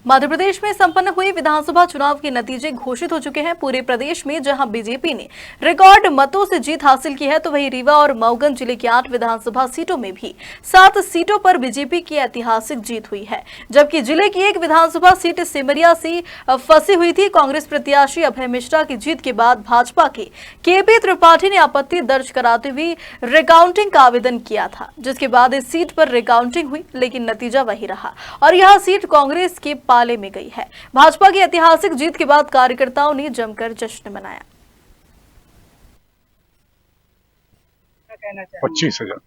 मध्य प्रदेश में संपन्न हुए विधानसभा चुनाव के नतीजे घोषित हो चुके हैं। पूरे प्रदेश में जहां बीजेपी ने रिकॉर्ड मतों से जीत हासिल की है, तो वहीं रीवा और मऊगंज जिले की 8 विधानसभा सीटों में भी 7 सीटों पर बीजेपी की ऐतिहासिक जीत हुई है। जबकि जिले की एक विधानसभा सीट सिमरिया से फंसी हुई थी। कांग्रेस प्रत्याशी अभय मिश्रा की जीत के बाद भाजपा के केपी त्रिपाठी ने आपत्ति दर्ज कराते हुए रिकाउंटिंग का आवेदन किया था, जिसके बाद इस सीट पर रिकाउंटिंग हुई, लेकिन नतीजा वही रहा और यह सीट कांग्रेस के पाले में गई है। भाजपा की ऐतिहासिक जीत के बाद कार्यकर्ताओं ने जमकर जश्न मनाया। 25,000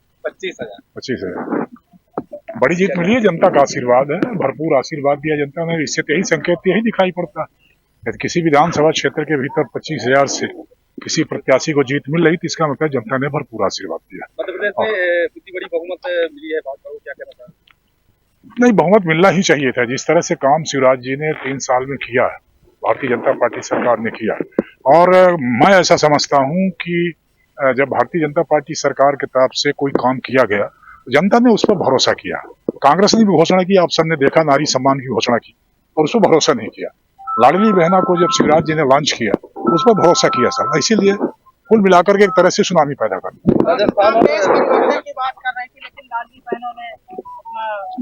बड़ी जीत मिली है। जनता का आशीर्वाद है, भरपूर आशीर्वाद दिया जनता ने। इससे यही संकेत यही दिखाई पड़ता है। किसी विधानसभा क्षेत्र के भीतर 25,000 से किसी प्रत्याशी को जीत मिल रही थी, इसका मतलब जनता ने भरपूर आशीर्वाद दिया। मध्य प्रदेश में इतनी बड़ी बहुमत मिली है भाजपा को, क्या कहना था? नहीं, बहुमत मिलना ही चाहिए था। जिस तरह से काम शिवराज जी ने 3 साल में किया, भारतीय जनता पार्टी सरकार ने किया, और मैं ऐसा समझता हूं कि जब भारतीय जनता पार्टी सरकार की तरफ से कोई काम किया गया तो जनता ने उस पर भरोसा किया। कांग्रेस ने भी घोषणा की, आप सबने देखा, नारी सम्मान की घोषणा की, और उस पर भरोसा नहीं किया। लाडली बहना को जब शिवराज जी ने लॉन्च किया तो उस पर भरोसा किया सब। इसीलिए कुल मिलाकर के एक तरह से सुनामी पैदा कर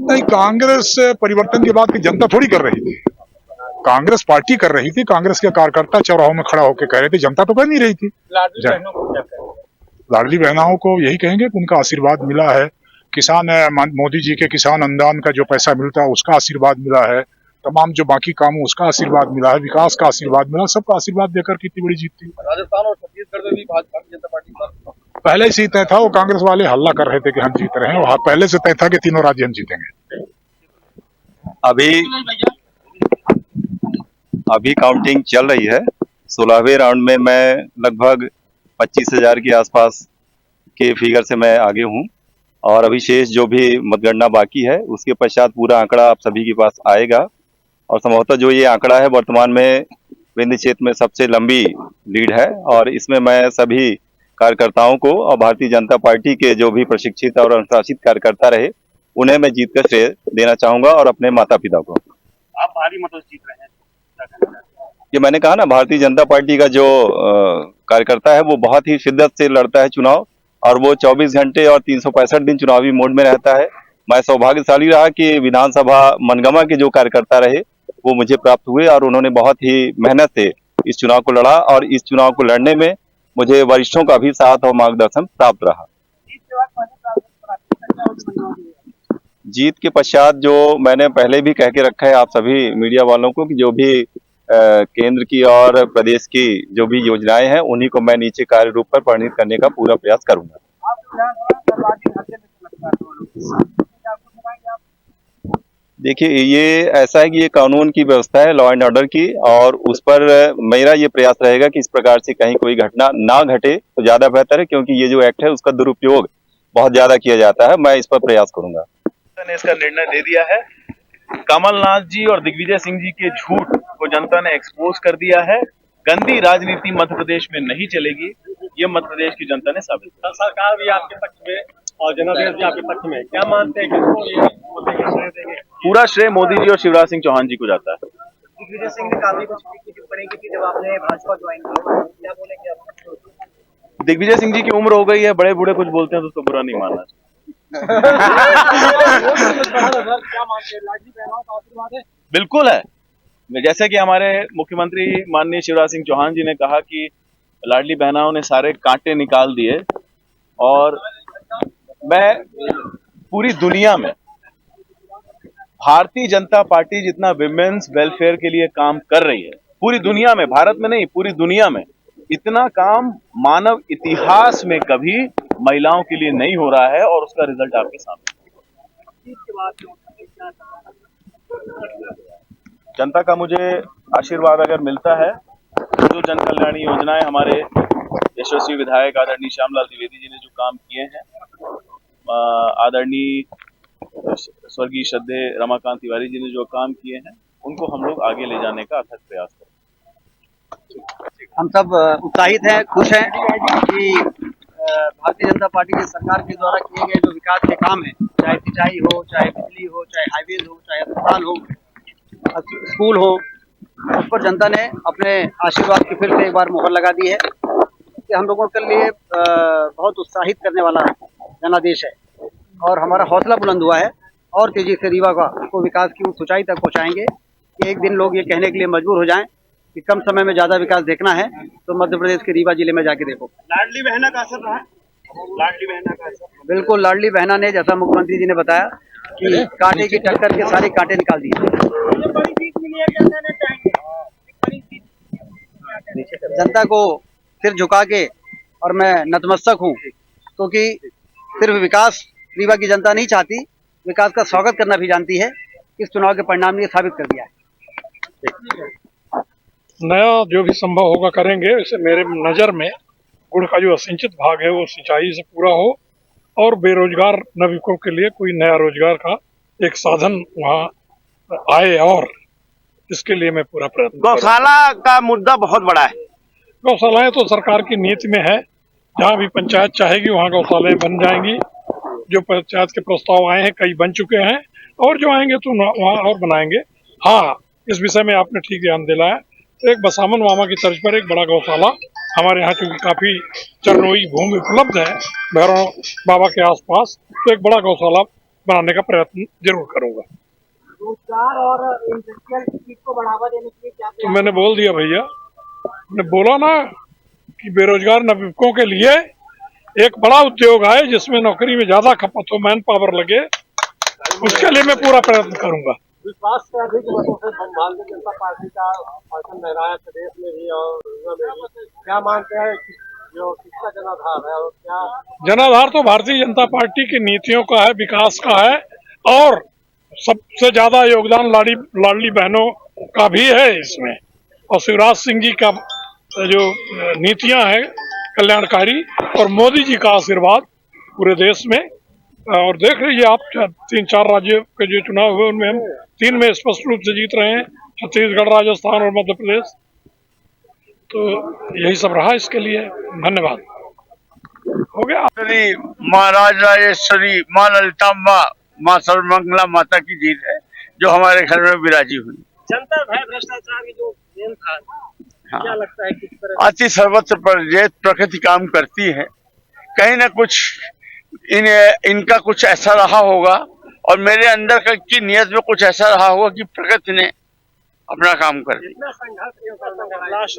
नहीं, कांग्रेस परिवर्तन की बात की जनता थोड़ी कर रही थी, कांग्रेस पार्टी कर रही थी। कांग्रेस के कार्यकर्ता चौराहों में खड़ा होकर कह रहे थे, जनता तो कर नहीं रही थी। लाडली बहनों को यही कहेंगे कि उनका आशीर्वाद मिला है। किसान, मोदी जी के किसान अनुदान का जो पैसा मिलता है उसका आशीर्वाद मिला है, तमाम जो बाकी काम उसका आशीर्वाद मिला है, विकास का आशीर्वाद मिला, सबका आशीर्वाद देकर कितनी बड़ी जीत थी। राजस्थान और छत्तीसगढ़ में भी भारतीय जनता पार्टी पहले से ही तय था। वो कांग्रेस वाले हल्ला कर रहे थे कि हम जीत रहे हैं, और पहले से तय था कि तीनों राज्य हम जीतेंगे। अभी काउंटिंग चल रही है। 16वें राउंड में मैं लगभग 25,000 के आसपास के फिगर से मैं आगे हूं, और अभी शेष जो भी मतगणना बाकी है उसके पश्चात पूरा आंकड़ा आप सभी के पास आएगा। और संभवतः जो ये आंकड़ा है वर्तमान में विंध्य क्षेत्र में सबसे लंबी लीड है, और इसमें मैं सभी कार्यकर्ताओं को और भारतीय जनता पार्टी के जो भी प्रशिक्षित और अनुशासित कार्यकर्ता रहे उन्हें मैं जीत का श्रेय देना चाहूंगा, और अपने माता पिता को। आप भारी मतों से जीत रहे हैं, ये मैंने कहा ना, भारतीय जनता पार्टी का जो कार्यकर्ता है वो बहुत ही शिद्दत से लड़ता है चुनाव, और वो 24 घंटे और 365 दिन चुनावी मोड में रहता है। मैं सौभाग्यशाली रहा कि विधानसभा मनगमा के जो कार्यकर्ता रहे वो मुझे प्राप्त हुए, और उन्होंने बहुत ही मेहनत से इस चुनाव को लड़ा, और इस चुनाव को लड़ने में मुझे वरिष्ठों का भी साथ और मार्गदर्शन प्राप्त रहा। जीत के पश्चात जो मैंने पहले भी कह के रखा है आप सभी मीडिया वालों को, कि जो भी केंद्र की और प्रदेश की जो भी योजनाएं हैं उन्हीं को मैं नीचे कार्य रूप पर परिणित करने का पूरा प्रयास करूंगा। देखिए, ये ऐसा है कि ये कानून की व्यवस्था है, लॉ एंड ऑर्डर की, और उस पर मेरा ये प्रयास रहेगा कि इस प्रकार से कहीं कोई घटना ना घटे तो ज्यादा बेहतर है, क्योंकि ये जो एक्ट है उसका दुरुपयोग बहुत ज्यादा किया जाता है। मैं इस पर प्रयास करूंगा। ने इसका निर्णय ले दिया है। कमलनाथ जी और दिग्विजय सिंह जी के झूठ को जनता ने एक्सपोज कर दिया है। गंदी राजनीति मध्य प्रदेश में नहीं चलेगी, ये मध्य प्रदेश की जनता ने साबित किया। सरकार भी आपके पक्ष में और जनादेश भी आपके पक्ष में, क्या मानते हैं कि पूरा श्रेय मोदी जी और शिवराज सिंह चौहान जी को जाता है? दिग्विजय सिंह ने काफी कुछ टिप्पणी की थी जब आपने भाजपा ज्वाइन किया, क्या बोलेंगे आप? दिग्विजय सिंह जी की उम्र हो गई है, बड़े बूढ़े कुछ बोलते हैं तो उसको बुरा नहीं मानना चाहिए। बिल्कुल है। जैसे कि हमारे मुख्यमंत्री माननीय शिवराज सिंह चौहान जी ने कहा कि लाडली बहनाओं ने सारे कांटे निकाल दिए, और मैं पूरी दुनिया में भारतीय जनता पार्टी जितना विमेन्स वेलफेयर के लिए काम कर रही है, पूरी दुनिया में, भारत में नहीं पूरी दुनिया में, इतना काम मानव इतिहास में कभी महिलाओं के लिए नहीं हो रहा है, और उसका रिजल्ट आपके सामने। जनता का मुझे आशीर्वाद अगर मिलता है, जो जन कल्याणी योजनाएं हमारे यशस्वी विधायक आदरणीय श्यामलाल द्विवेदी जी ने जो काम किए हैं, आदरणीय स्वर्गीय श्रद्धेय रमाकांत तिवारी जी ने जो काम किए हैं, उनको हम लोग आगे ले जाने का अथक प्रयास करें। हम सब उत्साहित हैं, खुश हैं कि भारतीय जनता पार्टी की सरकार के द्वारा किए गए जो विकास के काम हैं, चाहे सिंचाई हो, चाहे बिजली हो, चाहे हाईवे हो, चाहे अस्पताल हो, स्कूल हो, उस पर जनता ने अपने आशीर्वाद की फिर से एक बार मुहर लगा दी है। कि हम लोगों के लिए बहुत उत्साहित करने वाला जनादेश है और हमारा हौसला बुलंद हुआ है और तेजी से रीवा को विकास की उस ऊंचाई तक पहुंचाएंगे कि एक दिन लोग ये कहने के लिए मजबूर हो जाएं कि कम समय में ज्यादा विकास देखना है तो मध्य प्रदेश के रीवा जिले में जाके देखो। लाडली बहना का असर रहा है। लाडली बहना का असर बिल्कुल, लाडली बहना ने, जैसा मुख्यमंत्री जी ने बताया कि कांटे की टक्कर के सारे कांटे निकाल दिए। बड़ी जीत मिली है, क्या कहना चाहेंगे? बड़ी जीत जनता को सिर झुका के और मैं नतमस्तक हूँ क्योंकि सिर्फ विकास रीवा की जनता नहीं चाहती, विकास का स्वागत करना भी जानती है। इस चुनाव के परिणाम ने साबित कर दिया है। नया जो भी संभव होगा करेंगे। वैसे मेरे नज़र में गुड़ का जो असिंचित भाग है वो सिंचाई से पूरा हो और बेरोजगार नवयुवकों के लिए कोई नया रोजगार का एक साधन वहाँ आए, और इसके लिए मैं पूरा प्रयत्न करूंगा। गौशाला का मुद्दा बहुत बड़ा है। गौशालाएं तो सरकार की नीति में है, जहाँ भी पंचायत चाहेगी वहाँ गौशालाएं बन जाएंगी। जो पंचायत के प्रस्ताव आए हैं कई बन चुके हैं और जो आएंगे तो वहाँ और बनाएंगे। हाँ, इस विषय में आपने ठीक ध्यान दिलाया। तो एक बसामन मामा की तर्ज पर एक बड़ा गौशाला हमारे यहाँ, चूंकि काफी चरनोई भूमि उपलब्ध है भैरव बाबा के आसपास, तो एक बड़ा गौशाला बनाने का प्रयत्न जरूर करूंगा। रोजगार और इंडस्ट्रियल चीज को बढ़ावा देने के लिए क्या तो मैंने बोल दिया भैया, मैंने बोला ना कि बेरोजगार नवयुवकों के लिए एक बड़ा उद्योग आए जिसमें नौकरी में ज्यादा खपत हो, मैन पावर लगे, उसके लिए मैं पूरा प्रयत्न करूंगा। विश्वास से अधिक मतों से भारतीय जनता पार्टी का शासन रह रहा है प्रदेश में भी और क्या मानते हैं जो किसका जनाधार है और क्या? जनाधार तो भारतीय जनता पार्टी की नीतियों का है, विकास का है, और सबसे ज्यादा योगदान लाडली बहनों का भी है इसमें, और शिवराज सिंह जी का जो नीतियां हैं कल्याणकारी, और मोदी जी का आशीर्वाद पूरे देश में। और देख लीजिए आप, 3-4 राज्यों के जो चुनाव हुए उनमें हम 3 में स्पष्ट रूप से जीत रहे हैं, छत्तीसगढ़, राजस्थान और मध्य प्रदेश। तो यही सब रहा इसके लिए। धन्यवाद। हो गया। महाराज राजेश्वरी, माँ ललिताम्बा, माँ सर्वमंगला माता की जीत है जो हमारे घर में विराजी हुई। जनता भय भ्रष्टाचार की जो गेम था, हाँ। क्या लगता है किस तरह अति सर्वत्र पर प्रकृति काम करती है, कहीं ना कुछ इनका कुछ ऐसा रहा होगा और मेरे अंदर की नियत में कुछ ऐसा रहा होगा कि प्रकृति ने अपना काम कर दिया। इतना संघर्ष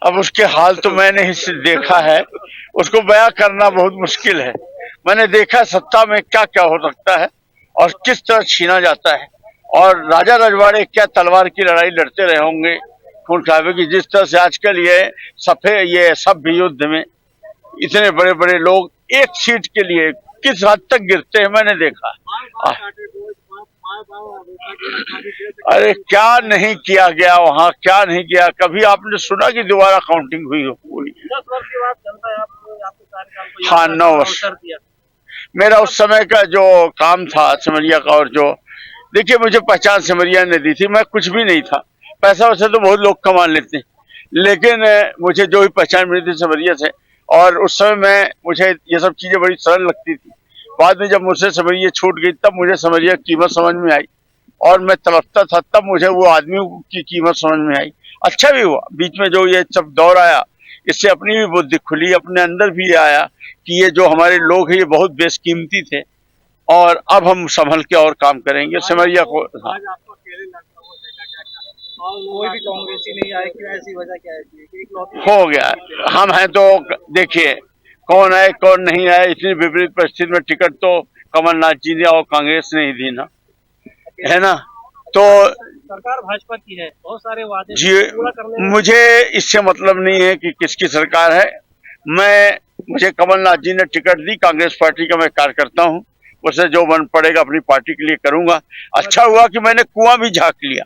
अब उसके हाल तो मैंने ही देखा है, उसको बयां करना बहुत मुश्किल है। मैंने देखा सत्ता में क्या क्या हो सकता है और किस तरह छीना जाता है, और राजा रजवाड़े क्या तलवार की लड़ाई लड़ते रहे होंगे खून खावे की, जिस तरह से आजकल ये सभ्य युद्ध में इतने बड़े बड़े लोग एक सीट के लिए किस हद तक गिरते हैं मैंने देखा। अरे क्या नहीं किया गया वहाँ, क्या नहीं किया। कभी आपने सुना कि दोबारा काउंटिंग हुई हो? 10 वर्ष के बाद जनता आपके कार्यकाल को हाँ, 9 वर्ष मेरा उस समय का जो काम था सिमरिया का, और जो देखिए मुझे पहचान सिमरिया ने दी थी, मैं कुछ भी नहीं था, पैसा वैसे तो बहुत लोग कमा लेते हैं, लेकिन मुझे जो ही पहचान मिली थी सिमरिया से, और उस समय मुझे ये सब चीजें बड़ी सरल लगती थी। बाद में जब मुझसे सिमरिया छूट गई तब मुझे सिमरिया की कीमत समझ में आई, और मैं तड़पता था तब मुझे वो आदमी की कीमत समझ में आई। अच्छा भी हुआ बीच में जो ये सब दौर आया, इससे अपनी भी बुद्धि खुली, अपने अंदर भी आया कि ये जो हमारे लोग हैं ये बहुत बेशकीमती थे, और अब हम संभल के और काम करेंगे सिमरिया को। हाँ। कोई भी कांग्रेसी नहीं आए, क्यों? ऐसी वजह क्या है? हो गया, हम हैं तो देखिए कौन आए कौन नहीं आए, इतनी विपरीत परिस्थिति में टिकट तो कमलनाथ जी ने और कांग्रेस ने ही दी ना, है ना। तो सरकार भाजपा की है, बहुत सारे वादे जी, मुझे इससे मतलब नहीं है कि किसकी सरकार है। मुझे कमलनाथ जी ने टिकट दी, कांग्रेस पार्टी का मैं कार्यकर्ता हूँ, उससे जो मन पड़ेगा अपनी पार्टी के लिए करूंगा। अच्छा हुआ कि मैंने कुआं भी झांक लिया,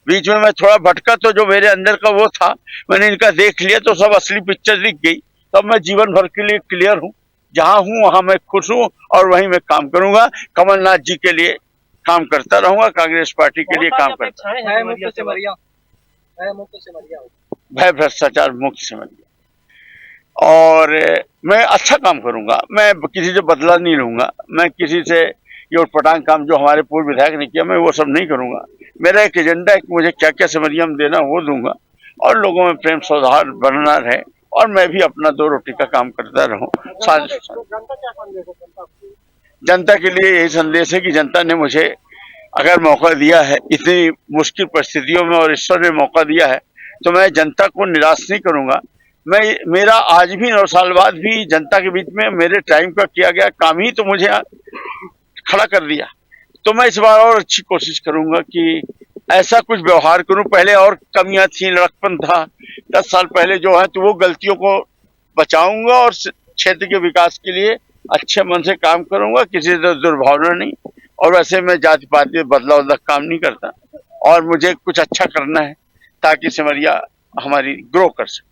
बीच में मैं थोड़ा भटका तो जो मेरे अंदर का वो था मैंने इनका देख लिया, तो सब असली पिक्चर दिख गई। तब मैं जीवन भर के लिए क्लियर हूँ, जहाँ हूँ वहाँ मैं खुश हूँ और वहीं मैं काम करूंगा। कमलनाथ जी के लिए काम करता रहूंगा, कांग्रेस पार्टी के लिए काम करता रहूंगा। भय भ्रष्टाचार मुक्त सिमरिया, और मैं अच्छा काम करूंगा, मैं किसी से बदला नहीं लूंगा, मैं किसी से ये उटपटांग काम जो हमारे पूर्व विधायक ने किया मैं वो सब नहीं करूंगा। मेरा एक एजेंडा है कि मुझे क्या क्या सिमरिया में देना वो दूंगा और लोगों में प्रेम सौहार्द बनना रहे और मैं भी अपना दो रोटी का काम करता रहूं। जनता क्या संदेश है जनता को? जनता के लिए यही संदेश है कि जनता ने मुझे अगर मौका दिया है इतनी मुश्किल परिस्थितियों में और ईश्वर ने मौका दिया है तो मैं जनता को निराश नहीं करूंगा। मेरा आज भी 9 साल बाद भी जनता के बीच में मेरे टाइम का किया गया काम ही तो मुझे खड़ा कर दिया। तो मैं इस बार और अच्छी कोशिश करूंगा कि ऐसा कुछ व्यवहार करूं। पहले और कमियां थी, लड़कपन था 10 साल पहले जो है, तो वो गलतियों को बचाऊंगा और क्षेत्र के विकास के लिए अच्छे मन से काम करूंगा, किसी से दुर्भावना नहीं। और वैसे मैं जाति पाति में बदलाव काम नहीं करता और मुझे कुछ अच्छा करना है ताकि सिमरिया हमारी ग्रो कर सके।